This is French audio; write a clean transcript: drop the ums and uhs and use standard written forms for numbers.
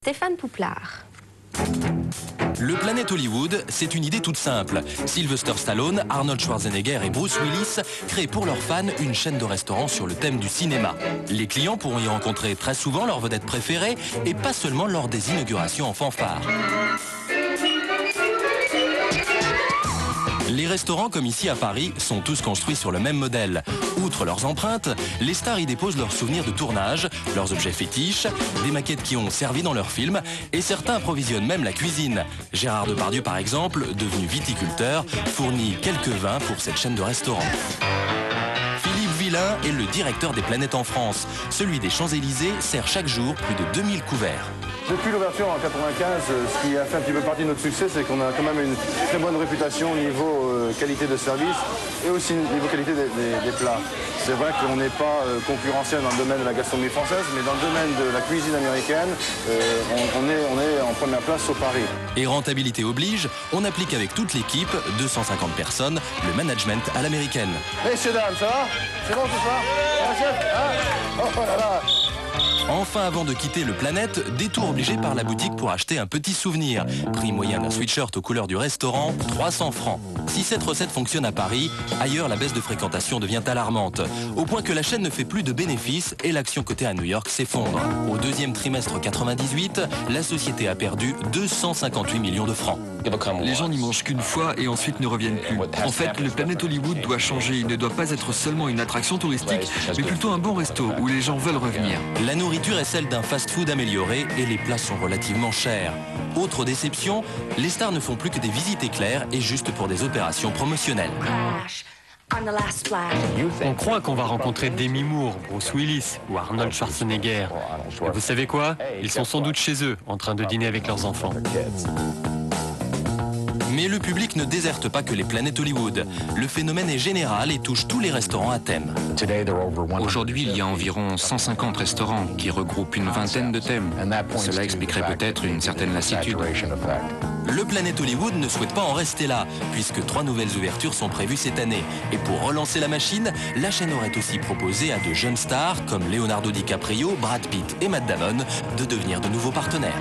Stéphane Pouplard. Le Planète Hollywood, c'est une idée toute simple. Sylvester Stallone, Arnold Schwarzenegger et Bruce Willis créent pour leurs fans une chaîne de restaurants sur le thème du cinéma. Les clients pourront y rencontrer très souvent leurs vedettes préférées et pas seulement lors des inaugurations en fanfare. Les restaurants, comme ici à Paris, sont tous construits sur le même modèle. Outre leurs empreintes, les stars y déposent leurs souvenirs de tournage, leurs objets fétiches, des maquettes qui ont servi dans leurs films, et certains approvisionnent même la cuisine. Gérard Depardieu, par exemple, devenu viticulteur, fournit quelques vins pour cette chaîne de restaurants. Philippe Villain est le directeur des Planètes en France. Celui des Champs-Élysées sert chaque jour plus de 2000 couverts. Depuis l'ouverture en 1995, ce qui a fait un petit peu partie de notre succès, c'est qu'on a quand même une très bonne réputation au niveau qualité de service et aussi au niveau qualité des plats. C'est vrai qu'on n'est pas concurrentiel dans le domaine de la gastronomie française, mais dans le domaine de la cuisine américaine, on est en première place au Paris. Et rentabilité oblige, on applique avec toute l'équipe, 250 personnes, le management à l'américaine. Messieurs, dames, ça va? C'est bon tout ça? Oh là là! Enfin, avant de quitter le Planète, détour obligé par la boutique pour acheter un petit souvenir. Prix moyen d'un sweatshirt aux couleurs du restaurant, 300 francs. Si cette recette fonctionne à Paris, ailleurs la baisse de fréquentation devient alarmante. Au point que la chaîne ne fait plus de bénéfices et l'action cotée à New York s'effondre. Au deuxième trimestre 98, la société a perdu 258 millions de francs. Les gens n'y mangent qu'une fois et ensuite ne reviennent plus. En fait, le Planète Hollywood doit changer. Il ne doit pas être seulement une attraction touristique, mais plutôt un bon resto où les gens veulent revenir. La nourriture est celle d'un fast-food amélioré et les plats sont relativement chers. Autre déception, les stars ne font plus que des visites éclairs et juste pour des opérations promotionnelles. On croit qu'on va rencontrer Demi Moore, Bruce Willis ou Arnold Schwarzenegger. Et vous savez quoi? Ils sont sans doute chez eux, en train de dîner avec leurs enfants. Mais le public ne déserte pas que les Planètes Hollywood. Le phénomène est général et touche tous les restaurants à thème. Aujourd'hui, il y a environ 150 restaurants qui regroupent une vingtaine de thèmes. Cela expliquerait peut-être une certaine lassitude. Le Planète Hollywood ne souhaite pas en rester là, puisque 3 nouvelles ouvertures sont prévues cette année. Et pour relancer la machine, la chaîne aurait aussi proposé à de jeunes stars comme Leonardo DiCaprio, Brad Pitt et Matt Damon de devenir de nouveaux partenaires.